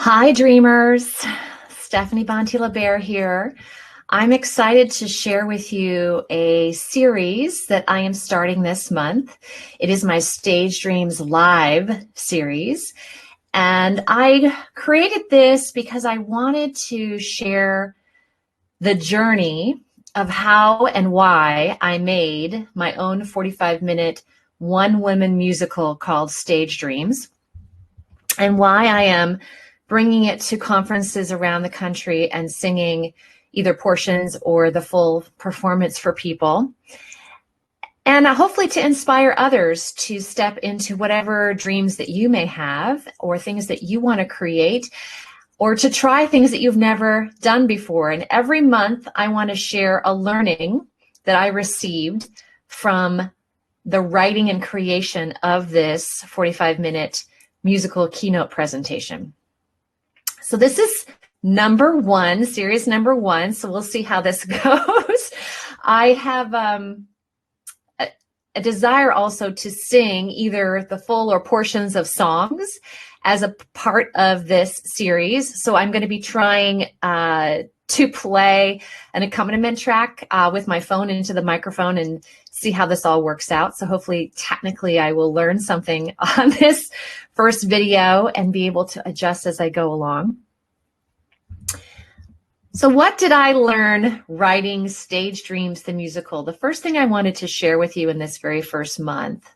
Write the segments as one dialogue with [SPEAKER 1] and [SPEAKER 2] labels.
[SPEAKER 1] Hi, dreamers. Stephanie Bonte-Lebair here. I'm excited to share with you a series that I am starting this month. It is my Stage Dreams Live series. And I created this because I wanted to share the journey of how and why I made my own 45-minute one-woman musical called Stage Dreams, and why I am bringing it to conferences around the country and singing either portions or the full performance for people. And hopefully to inspire others to step into whatever dreams that you may have or things that you want to create, or to try things that you've never done before. And every month I want to share a learning that I received from the writing and creation of this 45-minute musical keynote presentation. So this is number one, series number one. So we'll see how this goes. I have a desire also to sing either the full or portions of songs as a part of this series. So I'm going to be trying to play an accompaniment track with my phone into the microphone and see how this all works out. So hopefully, technically, I will learn something on this first video and be able to adjust as I go along. So what did I learn writing Stage Dreams the musical? The first thing I wanted to share with you in this very first month.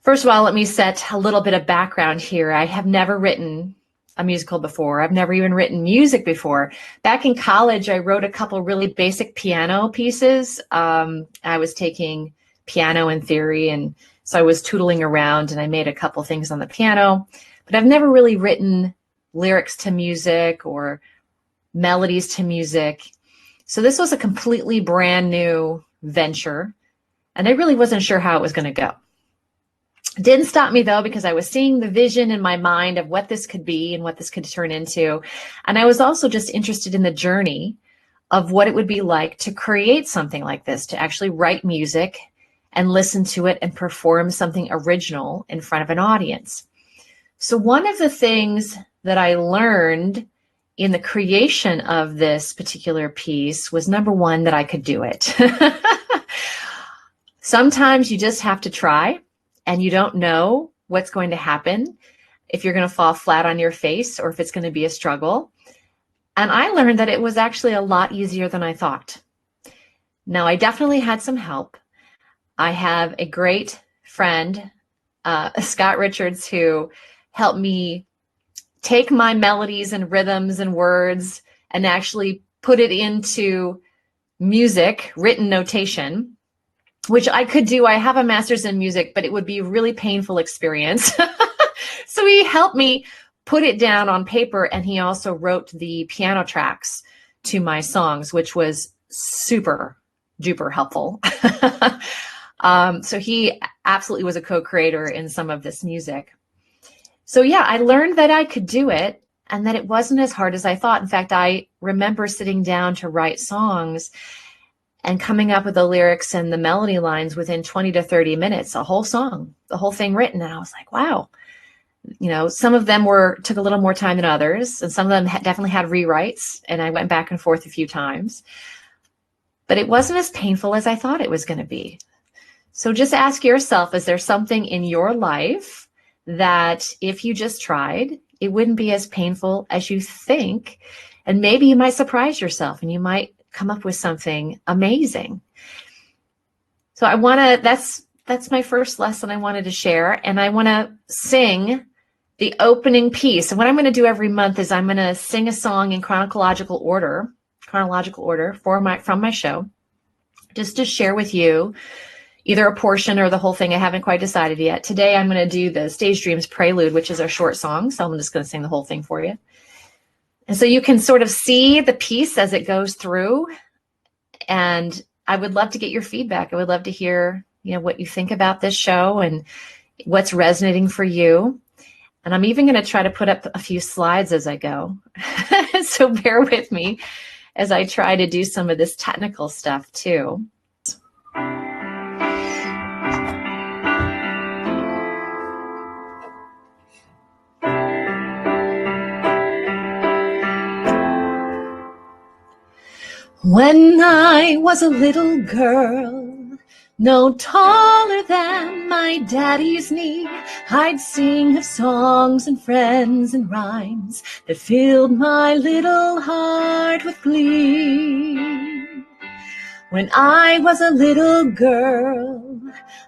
[SPEAKER 1] First of all, let me set a little bit of background here. I have never written a musical before. I've never even written music before. Back in college, I wrote a couple really basic piano pieces. I was taking piano in theory, and so I was tootling around and I made a couple things on the piano, but I've never really written lyrics to music or melodies to music. So this was a completely brand new venture, and I really wasn't sure how it was going to go. It didn't stop me though, because I was seeing the vision in my mind of what this could be and what this could turn into. And I was also just interested in the journey of what it would be like to create something like this, to actually write music and listen to it and perform something original in front of an audience. So one of the things that I learned in the creation of this particular piece was, number one, that I could do it. Sometimes you just have to try, and you don't know what's going to happen, if you're going to fall flat on your face or if it's going to be a struggle. And I learned that it was actually a lot easier than I thought. Now, I definitely had some help. I have a great friend, Scott Richards, who helped me take my melodies and rhythms and words and actually put it into music, written notation, which I could do. I have a master's in music, but it would be a really painful experience. So he helped me put it down on paper, and he also wrote the piano tracks to my songs, which was super duper helpful. So he absolutely was a co-creator in some of this music. So yeah, I learned that I could do it and that it wasn't as hard as I thought. In fact, I remember sitting down to write songs and coming up with the lyrics and the melody lines within 20 to 30 minutes, a whole song, the whole thing written. And I was like, wow. You know, some of them took a little more time than others, and some of them definitely had rewrites, and I went back and forth a few times. But it wasn't as painful as I thought it was going to be. So just ask yourself, is there something in your life that if you just tried, it wouldn't be as painful as you think? And maybe you might surprise yourself and you might come up with something amazing. So that's my first lesson I wanted to share. And I want to sing the opening piece. And what I'm going to do every month is I'm going to sing a song in chronological order from my show, just to share with you either a portion or the whole thing. I haven't quite decided yet. Today I'm going to do the Stage Dreams Prelude, which is a short song. So I'm just going to sing the whole thing for you. And so you can sort of see the piece as it goes through. And I would love to get your feedback. I would love to hear, what you think about this show and what's resonating for you. And I'm even going to try to put up a few slides as I go. So bear with me as I try to do some of this technical stuff too. When I was a little girl, no taller than my daddy's knee, I'd sing of songs and friends and rhymes that filled my little heart with glee. When I was a little girl,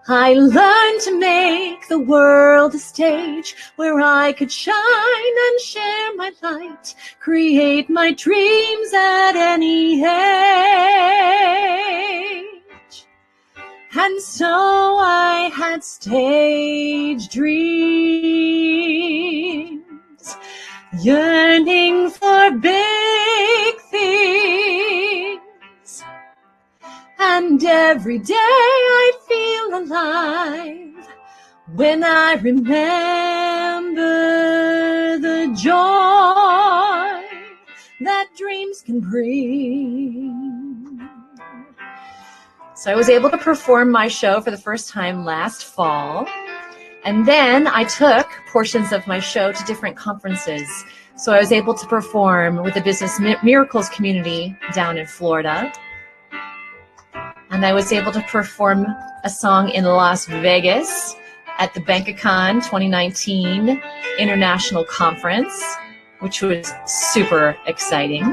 [SPEAKER 1] I learned to make the world a stage where I could shine and share my light, create my dreams at any age. And so I had stage dreams, yearning for big things. And every day I'd feel alive when I remember the joy that dreams can bring. So I was able to perform my show for the first time last fall. And then I took portions of my show to different conferences. So I was able to perform with the Business Miracles community down in Florida. And I was able to perform a song in Las Vegas at the BankaCon 2019 International Conference, which was super exciting.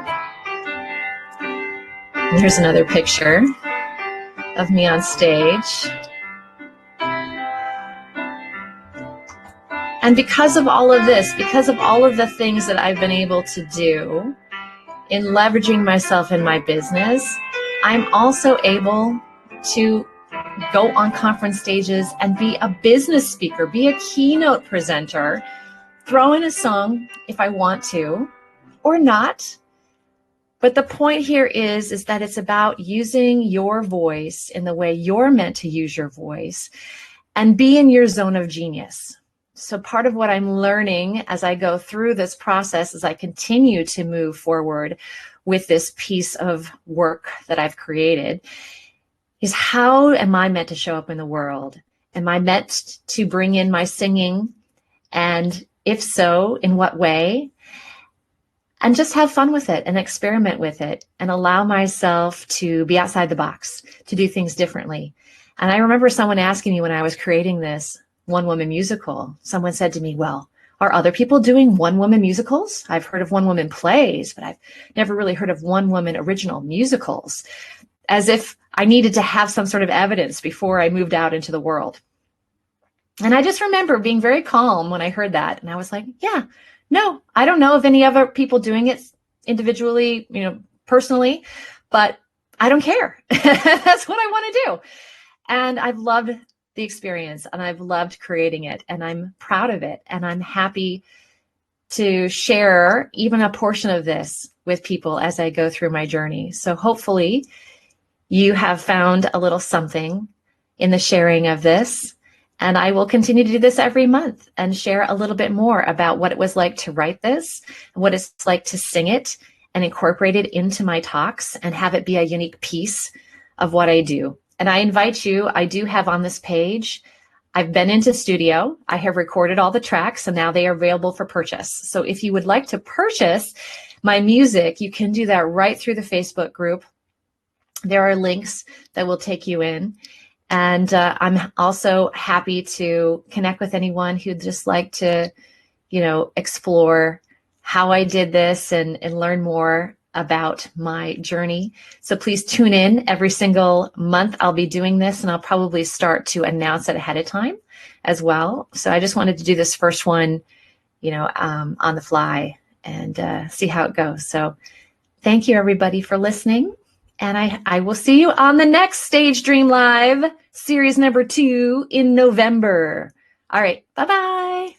[SPEAKER 1] And here's another picture of me on stage. And because of all of this, because of all of the things that I've been able to do in leveraging myself in my business, I'm also able to go on conference stages and be a business speaker, be a keynote presenter, throw in a song if I want to or not. But the point here is that it's about using your voice in the way you're meant to use your voice and be in your zone of genius. So part of what I'm learning as I go through this process, as I continue to move forward with this piece of work that I've created, is how am I meant to show up in the world? Am I meant to bring in my singing? And if so, in what way? And just have fun with it and experiment with it and allow myself to be outside the box, to do things differently. And I remember someone asking me when I was creating this one-woman musical, someone said to me, well, are other people doing one-woman musicals? I've heard of one-woman plays, but I've never really heard of one-woman original musicals, as if I needed to have some sort of evidence before I moved out into the world. And I just remember being very calm when I heard that. And I was like, yeah, no, I don't know of any other people doing it individually, personally, but I don't care. That's what I want to do. And I've loved the experience and I've loved creating it and I'm proud of it. And I'm happy to share even a portion of this with people as I go through my journey. So hopefully you have found a little something in the sharing of this. And I will continue to do this every month and share a little bit more about what it was like to write this, and what it's like to sing it and incorporate it into my talks and have it be a unique piece of what I do. And I invite you, I do have on this page, I've been into studio, I have recorded all the tracks, and now they are available for purchase. So if you would like to purchase my music, you can do that right through the Facebook group. There are links that will take you in. And I'm also happy to connect with anyone who'd just like to, explore how I did this and learn more about my journey. So please tune in every single month. I'll be doing this and I'll probably start to announce it ahead of time as well. So I just wanted to do this first one, on the fly and see how it goes. So thank you everybody for listening. And I will see you on the next Stage Dream Live, series number 2 in November. All right. Bye-bye.